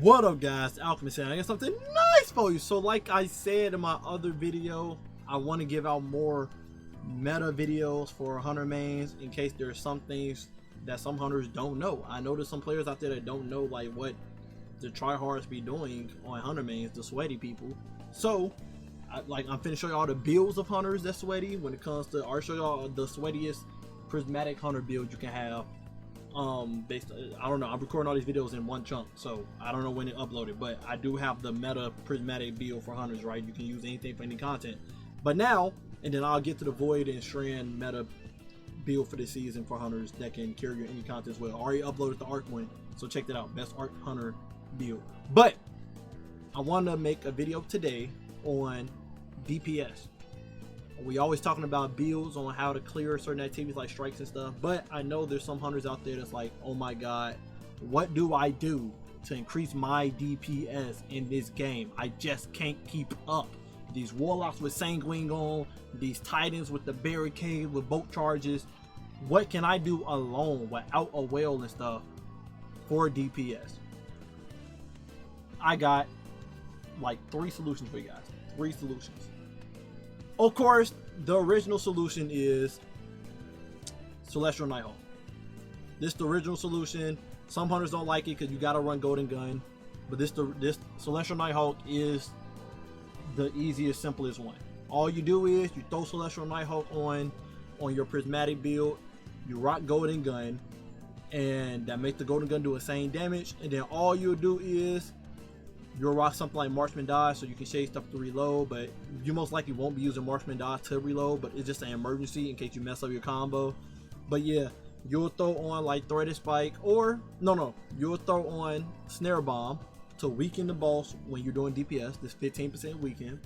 What up guys, Alchemist here. I got something nice for you. So like I said in my other video, I want to give out more meta videos for hunter mains in case there's some things that some hunters don't know. I know there's some players out there that don't know like what the tryhards be doing on hunter mains, the sweaty people. So I'm finna show you all the builds of hunters that's sweaty. When it comes to, I'll show y'all the sweatiest prismatic hunter build you can have. I don't know, I'm recording all these videos in one chunk, so I don't know when it uploaded, but I do have the meta prismatic build for hunters, right? You can use anything for any content. But now, and then I'll get to the void and strand meta build for this season for hunters that can carry any content as well. I already uploaded the arc one, so check that out, best arc hunter build. But I want to make a video today on DPS. We always talking about builds on how to clear certain activities like strikes and stuff, but I know there's some hunters out there that's like, oh my god, what do I do to increase my DPS in this game? I just can't keep up. These warlocks with sanguine on, these titans with the barricade with bolt charges, what can I do alone without a whale and stuff for DPS? I got like 3 solutions for you guys. 3 solutions. Of course, the original solution is Celestial Nighthawk. This is the original solution. Some hunters don't like it because you gotta run Golden Gun, but this Celestial Nighthawk is the easiest, simplest one. All you do is you throw Celestial Nighthawk on your prismatic build, you rock Golden Gun, and that makes the Golden Gun do insane damage. And then all you'll do is you'll rock something like Marksman Dodge so you can shade stuff to reload, but you most likely won't be using Marksman Dodge to reload, but it's just an emergency in case you mess up your combo. But yeah, you'll throw on like Threaded Spike, or you'll throw on Snare Bomb to weaken the boss when you're doing DPS. This 15% weaken.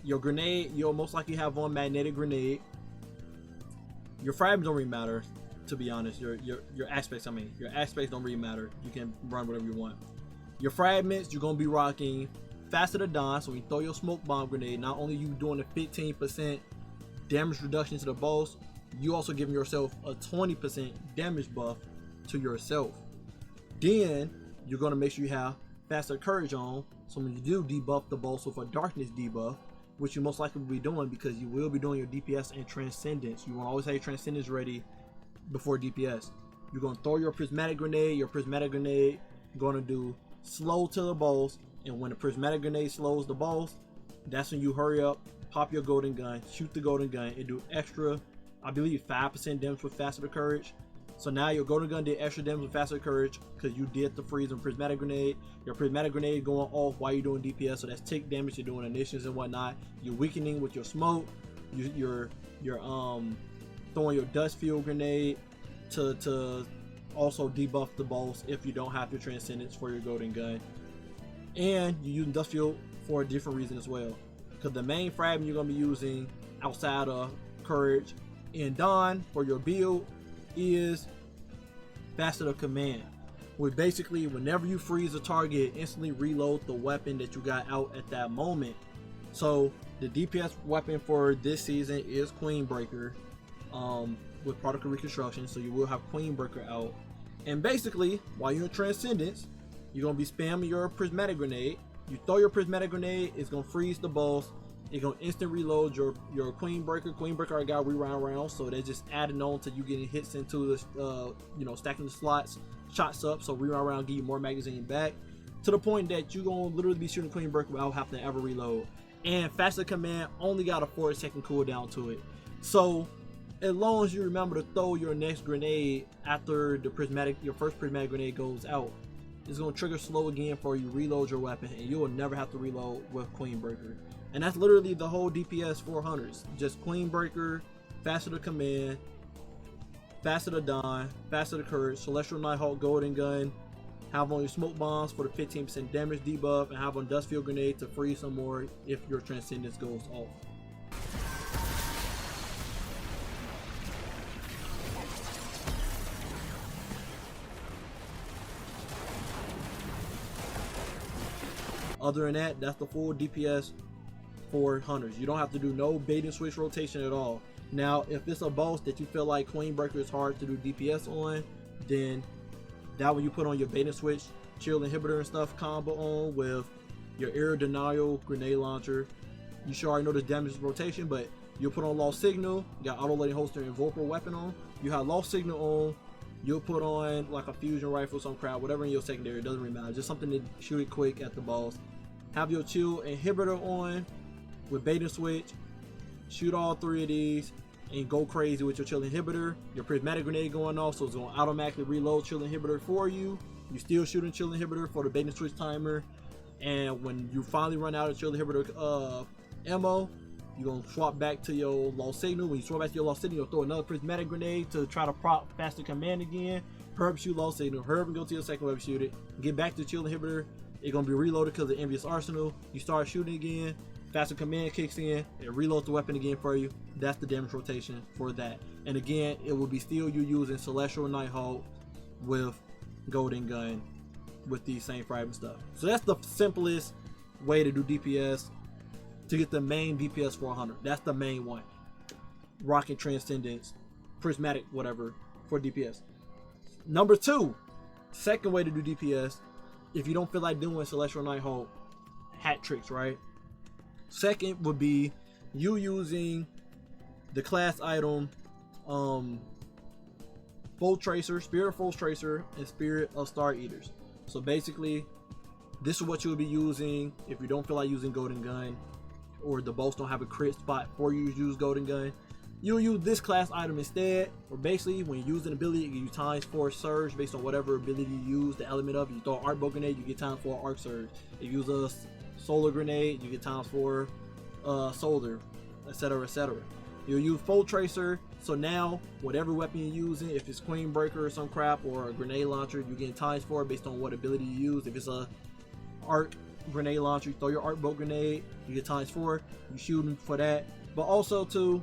Your grenade, you'll most likely have on Magnetic Grenade. Your fragments don't really matter, to be honest. Your aspects, your aspects don't really matter. You can run whatever you want. Your fragments, you're gonna be rocking Faster to Dawn, so when you throw your smoke bomb grenade, not only you doing a 15% damage reduction to the boss, you also giving yourself a 20% damage buff to yourself. Then you're gonna make sure you have Faster Courage on, so when you do debuff the boss with a darkness debuff, which you most likely will be doing because you will be doing your DPS and Transcendence. You want to always have your Transcendence ready before DPS. You're gonna throw your prismatic grenade. Your prismatic grenade gonna do slow to the boss, and when the prismatic grenade slows the boss, that's when you hurry up, pop your Golden Gun, shoot the Golden Gun, and do extra, I believe 5% damage with Faster to Courage. So now your Golden Gun did extra damage with Faster to Courage because you did the freeze and prismatic grenade. Your prismatic grenade going off while you're doing DPS, so that's tick damage. You're doing initiatives and whatnot. You're weakening with your smoke. You're throwing your dust field grenade to also debuff the boss if you don't have your Transcendence for your Golden Gun. And you're using dust field for a different reason as well, because the main fragment you're going to be using outside of Courage and Dawn for your build is Faster to Command, which basically whenever you freeze a target, instantly reload the weapon that you got out at that moment. So the DPS weapon for this season is Queenbreaker with Particle Reconstruction, so you will have Queenbreaker out. And basically, while you're in Transcendence, you're going to be spamming your Prismatic Grenade. You throw your Prismatic Grenade, it's going to freeze the boss. It's going to instant reload your Queenbreaker. Queenbreaker I got reround rounds, so they're just adding on to you getting hits into this, stacking the slots, shots up, so reround round give you more magazine back. To the point that you're going to literally be shooting Queenbreaker without having to ever reload. And Faster Command only got a 4-second cooldown to it. So as long as you remember to throw your next grenade after your first prismatic grenade goes out, it's going to trigger slow again for you reload your weapon, and you will never have to reload with Queenbreaker. And that's literally the whole DPS for hunters. Just Queenbreaker, Faster to Command, Faster to Dawn, Faster to Courage, Celestial Nighthawk Golden Gun, have on your smoke bombs for the 15% damage debuff, and have on dust field grenade to freeze some more if your Transcendence goes off. Other than that, that's the full DPS for hunters. You don't have to do no bait and switch rotation at all. Now, if it's a boss that you feel like Queenbreaker is hard to do DPS on, then that when you put on your bait and switch chill inhibitor and stuff combo on with your air denial grenade launcher. You should already know the damage rotation, but you'll put on lost signal. You got auto loading holster and Volper weapon on. You have lost signal on. You'll put on like a fusion rifle, some crap, whatever in your secondary. It doesn't really matter. Just something to shoot it quick at the boss. Have your chill inhibitor on with bait and switch. Shoot all 3 of these and go crazy with your chill inhibitor. Your prismatic grenade going off, so it's going to automatically reload chill inhibitor for you. You still shooting chill inhibitor for the bait and switch timer. And when you finally run out of chill inhibitor ammo, you're going to swap back to your lost signal. When you swap back to your lost signal, you'll throw another prismatic grenade to try to prop faster command again. Hurry up, shoot lost signal. Hurry up and go to your second weapon, shoot it. Get back to chill inhibitor. It's going to be reloaded because of Envious Arsenal. You start shooting again. Faster command kicks in. It reloads the weapon again for you. That's the damage rotation for that. And again, it will be still you using Celestial Nighthawk with Golden Gun with these same fragment stuff. So that's the simplest way to do DPS to get the main DPS for 100. That's the main one. Rocket Transcendence, Prismatic, whatever, for DPS. Number 2, second way to do DPS, if you don't feel like doing Celestial Nighthawk hat tricks, right? Second would be you using the class item Fold Tracer, Spirit of Fold Tracer, and Spirit of Star Eaters. So basically, this is what you'll be using if you don't feel like using Golden Gun, or the boss don't have a crit spot for you to use Golden Gun. You'll use this class item instead, or basically when you use an ability, it gives you ×4 surge based on whatever ability you use, the element of. You throw an arc bow grenade, you get ×4 arc surge. If you use a solar grenade, you get ×4 solar, etc, etc. You'll use Fold Tracer, so now whatever weapon you're using, if it's Queen Breaker or some crap, or a grenade launcher, you're getting ×4 based on what ability you use. If it's a arc grenade launcher, you throw your arc bow grenade, you get ×4, you shooting for that. But also too,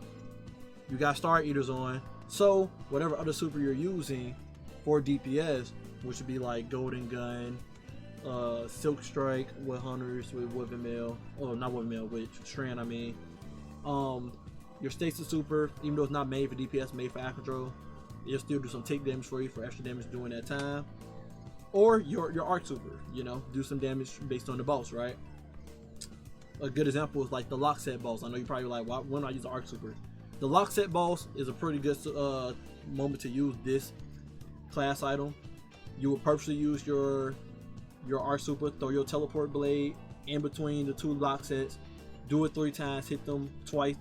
you got Star Eaters on, so whatever other super you're using for DPS, which would be like Golden Gun, Silk Strike with Hunters, with Woven Mail, oh not Woven Mail, with Strand I mean, your Stasis super, even though it's not made for DPS, made for Act Control, it'll still do some tick damage for you for extra damage during that time. Or your arc super, you know, do some damage based on the boss, right? A good example is like the lock set boss. I know you're probably like, why wouldn't I use the arc super? The lock set boss is a pretty good moment to use this class item. You will purposely use your arc super, throw your teleport blade in between the 2 lock sets, do it 3 times, hit them 3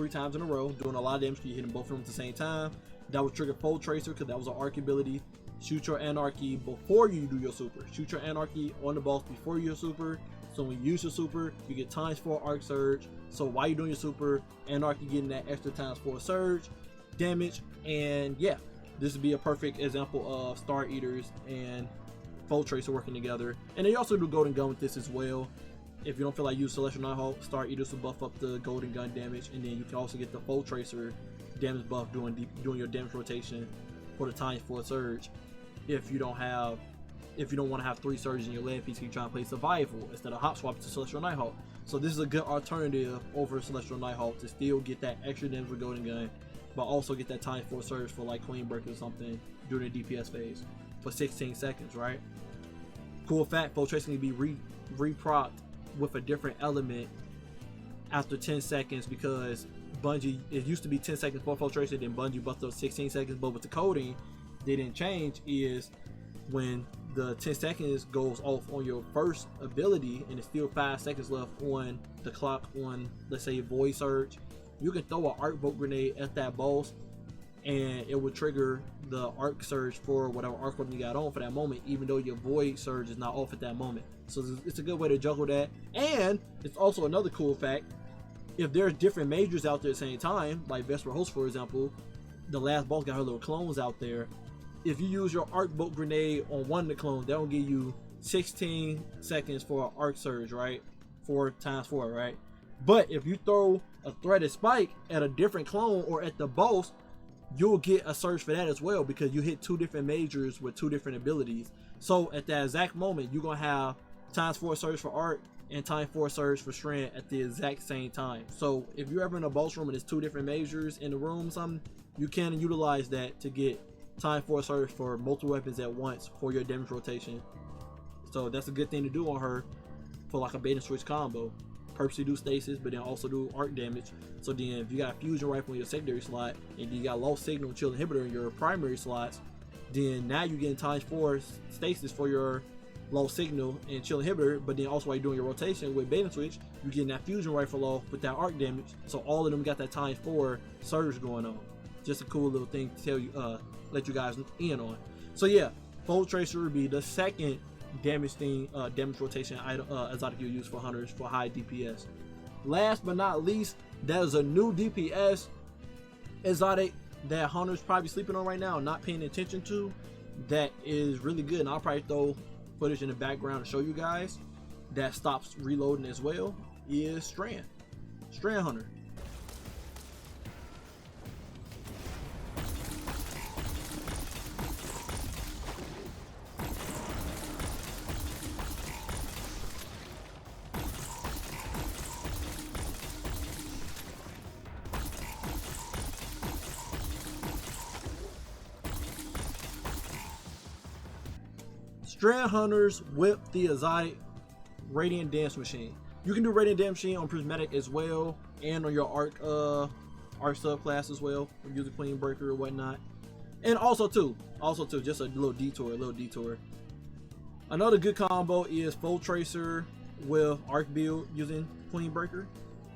times in a row, doing a lot of damage because you hit them both of them at the same time. That would trigger Fold Tracer because that was an arc ability. Shoot your Anarchy before you do your super. Shoot your Anarchy on the boss before your super. So when you use your super, you get ×4 arc surge. So while you're doing your super, Anarchy getting that extra ×4 surge damage. And yeah, this would be a perfect example of Star Eaters and Fold Tracer working together. And then you also do Golden Gun with this as well. If you don't feel like use Celestial Nighthawk, Star Eaters will buff up the Golden Gun damage, and then you can also get the Fold Tracer damage buff doing your damage rotation for the ×4 surge. If you don't want to have 3 surges in your land piece, you try to play survival instead of hop swap to Celestial Nighthawk. So this is a good alternative over Celestial Nighthawk to still get that extra damage with Golden Gun, but also get that ×4 surge for like Queen Breaker or something during the DPS phase for 16 seconds, right? Cool fact, Fold Tracer can be repropped with a different element after 10 seconds because Bungie, it used to be 10 seconds for Fold Tracer, then Bungie busted up 16 seconds, but with the coding, they didn't change. Is when the 10 seconds goes off on your first ability and it's still 5 seconds left on the clock on, let's say, Void Surge, you can throw an arc bolt grenade at that boss and it will trigger the arc surge for whatever arc weapon you got on for that moment, even though your Void Surge is not off at that moment. So it's a good way to juggle that. And it's also another cool fact, if there's different majors out there at the same time, like Vesper Host for example, the last boss got her little clones out there. If you use your arc bolt grenade on one of the clones, that will give you 16 seconds for an arc surge, right? 4 × 4, right? But if you throw a threaded spike at a different clone or at the boss, you'll get a surge for that as well because you hit 2 different majors with 2 different abilities. So at that exact moment, you're gonna have ×4 surge for arc and ×4 surge for strand at the exact same time. So if you're ever in a boss room and there's 2 different majors in the room, you can utilize that to get ×4 surge for multiple weapons at once for your damage rotation. So that's a good thing to do on her for like a bait and switch combo. Purposely do stasis, but then also do arc damage. So then if you got fusion rifle in your secondary slot, and you got low signal chill inhibitor in your primary slots, then now you're getting ×4 stasis for your low signal and chill inhibitor. But then also while you're doing your rotation with bait and switch, you're getting that fusion rifle off with that arc damage. So all of them got that ×4 surge going on. Just a cool little thing to tell you, let you guys in on. So yeah, Fold Tracer would be the second damage thing, damage rotation item, exotic you use for hunters for high DPS. Last but not least, that is a new DPS exotic that hunters probably sleeping on right now, not paying attention to. That is really good, and I'll probably throw footage in the background to show you guys. That stops reloading as well. Is Strand Hunter. Strand Hunters with the exotic Radiant Dance Machine. You can do Radiant Dance Machine on Prismatic as well, and on your Arc subclass as well, using Queen Breaker or whatnot. And also too, just a little detour. Another good combo is Fold Tracer with Arc build using Queen Breaker.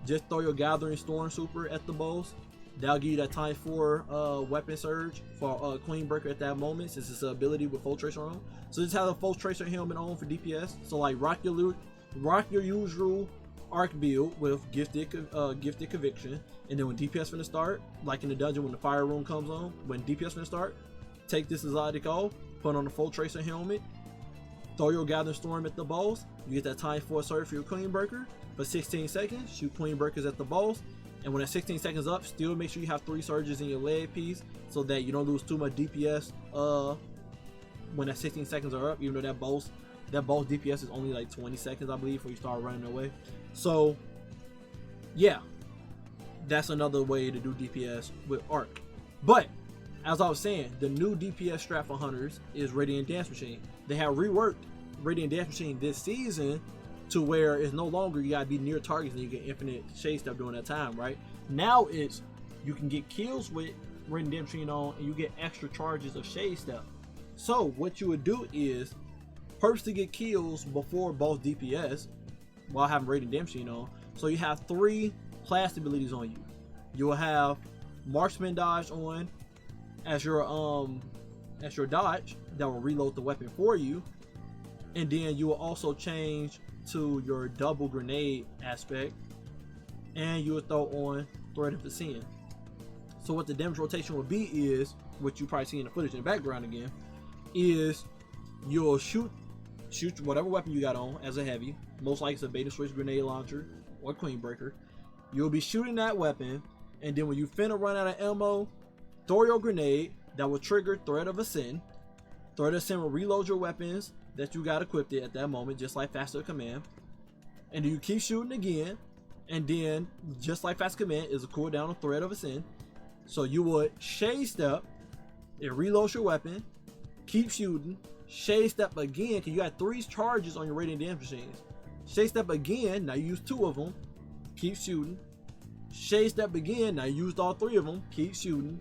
Just throw your Gathering Storm Super at the bows. That'll give you that ×4 weapon surge for Queen Breaker at that moment, since it's an ability with Fold Tracer on. So just have a Fold Tracer helmet on for DPS. So like rock your usual arc build with gifted conviction, and then when DPS finna start, like in the dungeon when the fire room comes on, when DPS finna start, take this exotic off, put on the Fold Tracer helmet, throw your Gathering Storm at the bows. You get that ×4 surge for your Queen Breaker for 16 seconds. Shoot Queen Breakers at the bows. And when that 16 seconds up, still make sure you have 3 surges in your leg piece so that you don't lose too much DPS when that 16 seconds are up, even though that boss DPS is only like 20 seconds, I believe, before you start running away. So yeah, that's another way to do DPS with Arc. But as I was saying, the new DPS strat for hunters is Radiant Dance Machine. They have reworked Radiant Dance Machine this season to where it's no longer you gotta be near targets and you get infinite shade step during that time, right? Now it's you can get kills with Radiant Dance Machine on, and you get extra charges of shade step. So what you would do is purposely get kills before both DPS while having Radiant Dance Machine on. So you have 3 class abilities on you. You will have Marksman Dodge on as your dodge that will reload the weapon for you, and then you will also change to your double grenade aspect, and you will throw on Threat of Ascend. So what the damage rotation will be is, what you probably see in the footage in the background again, is you'll shoot whatever weapon you got on as a heavy, most likely it's a beta switch, grenade launcher, or Queen Breaker. You'll be shooting that weapon, and then when you finna run out of ammo, throw your grenade that will trigger Threat of Ascend. Threat of Ascend will reload your weapons that you got equipped at that moment, just like Faster Command. And then you keep shooting again, and then just like Fast Command is a cooldown of Threat of Ascend. So you would shade step, it reloads your weapon, keep shooting, shade step again, because you got 3 charges on your Radiant Dance Machines. Shade step again, now you use 2 of them, keep shooting. Shade step again, now you used all 3 of them, keep shooting.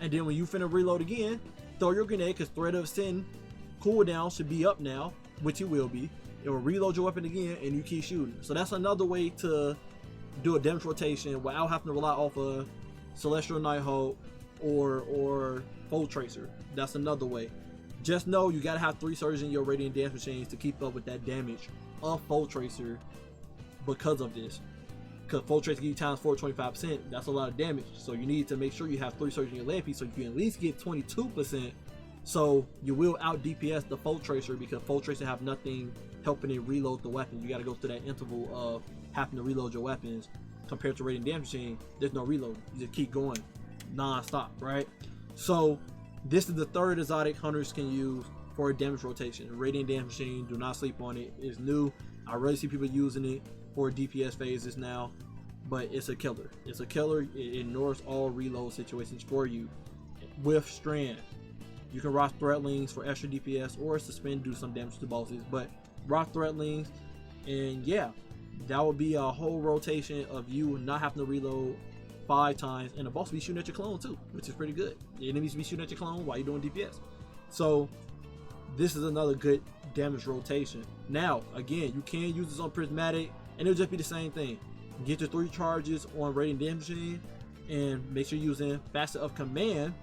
And then when you finna reload again, throw your grenade, because Threat of Ascend cooldown should be up now, which it will be. It will reload your weapon again, and you keep shooting. So that's another way to do a damage rotation without having to rely off a Celestial Nighthawk or Fold Tracer. That's another way. Just know you gotta have 3 surges in your Radiant Dance Machines to keep up with that damage of Fold Tracer because of this. Because Fold Tracer gives you ×4 25%, that's a lot of damage. So you need to make sure you have 3 surges in your leg piece so you can at least get 22%. So you will out DPS the Fold Tracer, because Fold Tracer have nothing helping it reload the weapon. You got to go through that interval of having to reload your weapons. Compared to Radiant Dance Machine, there's no reload. You just keep going non-stop, right? So this is the 3rd exotic hunters can use for a damage rotation. Radiant Dance Machine, do not sleep on it. It's new. I really see people using it for DPS phases now, but it's a killer. It's a killer. It ignores all reload situations for you with Strand. You can rock threatlings for extra DPS or suspend, do some damage to bosses, but rock threatlings, and yeah, that would be a whole rotation of you not having to reload 5 times, and the boss be shooting at your clone too, which is pretty good. The enemies be shooting at your clone while you're doing DPS. So this is another good damage rotation. Now again, you can use this on Prismatic and it'll just be the same thing. Get your 3 charges on Radiant Damage Machine and make sure you're using Facet of Command,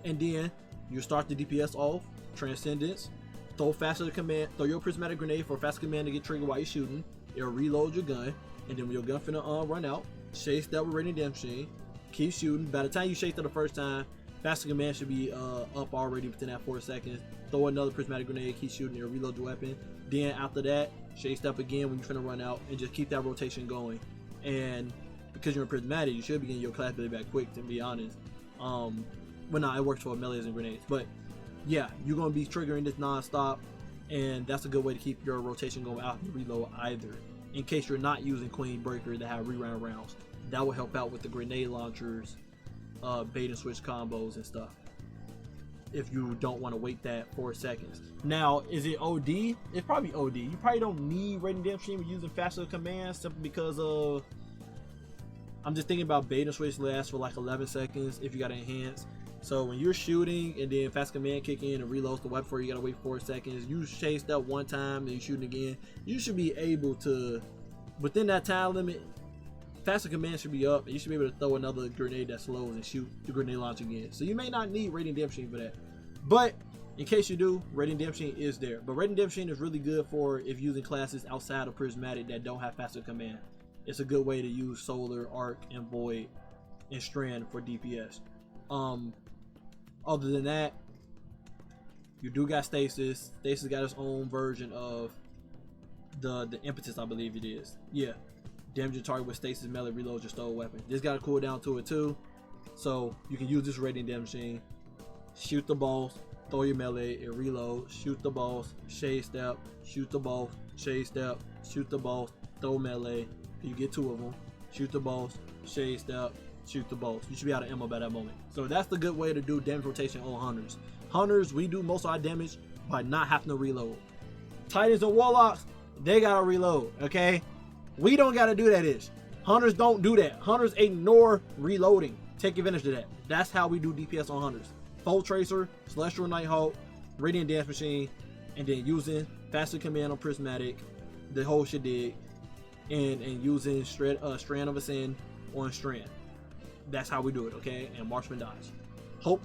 and then you start the DPS off, Transcendence, throw Facet of Command, throw your Prismatic Grenade for Facet of Command to get triggered while you're shooting. It'll reload your gun, and then when your gun finna run out, chase that with Radiant Damage Machine, keep shooting. By the time you chase that the first time, Facet of Command should be up already within that 4 seconds. Throw another Prismatic Grenade, keep shooting, it'll reload your weapon. Then after that, chase up again when you're finna run out, and just keep that rotation going. And because you're in Prismatic, you should be getting your class ability back quick, to be honest. Well, nah, it works for melees and grenades, but yeah, you're gonna be triggering this non-stop, and that's a good way to keep your rotation going out and reload either. In case you're not using Queen Breaker that have reround rounds, that will help out with the grenade launchers, bait and switch combos and stuff, if you don't want to wait that 4 seconds. Now, is it OD? It's probably OD. You probably don't need Radiant Damage Machine with using Facet Command, simply because of, I'm just thinking about bait and switch lasts for like 11 seconds if you got to enhance. So when you're shooting and then Facet Command kick in and reloads the weapon for you, gotta wait 4 seconds. You chase that one time and you shooting again. You should be able to, within that time limit, Facet Command should be up and you should be able to throw another grenade that slows and shoot the grenade launch again. So you may not need Radiant Damage Machine for that, but in case you do, Radiant Damage Machine is there. But Radiant Damage Machine is really good for if using classes outside of Prismatic that don't have Facet Command. It's a good way to use Solar, Arc, and Void and Strand for DPS. Other than that, you do got Stasis. Stasis got its own version of the Impetus, I believe it is. Yeah, damage your target with Stasis, melee, reload your stole weapon. This got a cooldown to it too, so you can use this Radiant Damage Machine. Shoot the boss, throw your melee, it reload. Shoot the boss, shade step, shoot the boss, shade step, shoot the boss, throw melee. You get 2 of them. Shoot the boss, shade step, shoot the boss. You should be out of ammo by that moment. So that's the good way to do damage rotation on hunters. Hunters, we do most of our damage by not having to reload. Titans and Warlocks, they gotta reload, okay? We don't gotta do that ish. Hunters don't do that. Hunters ignore reloading. Take advantage of that. That's how we do DPS on hunters. Foe Tracer, Celestial Nighthawk, Radiant Dance Machine, and then using Facet Command on Prismatic, the whole shit dig, and using Strand of Ascend on Strand. That's how we do it, okay? And Marksman Dodge. Hope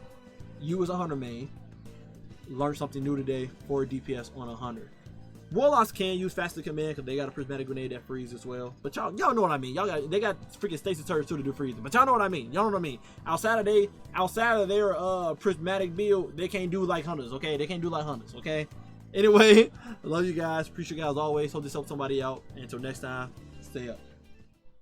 you as a hunter main learned something new today for DPS on a hunter. Warlocks can use Facet Command because they got a Prismatic Grenade that freezes as well. But y'all know what I mean. They got freaking Stasis Turrets too to do freezing. But y'all know what I mean. Y'all know what I mean. Outside of their Prismatic build, they can't do like hunters, okay? They can't do like hunters, okay? Anyway, I love you guys. Appreciate you guys always. Hope this helps somebody out. And until next time, stay up.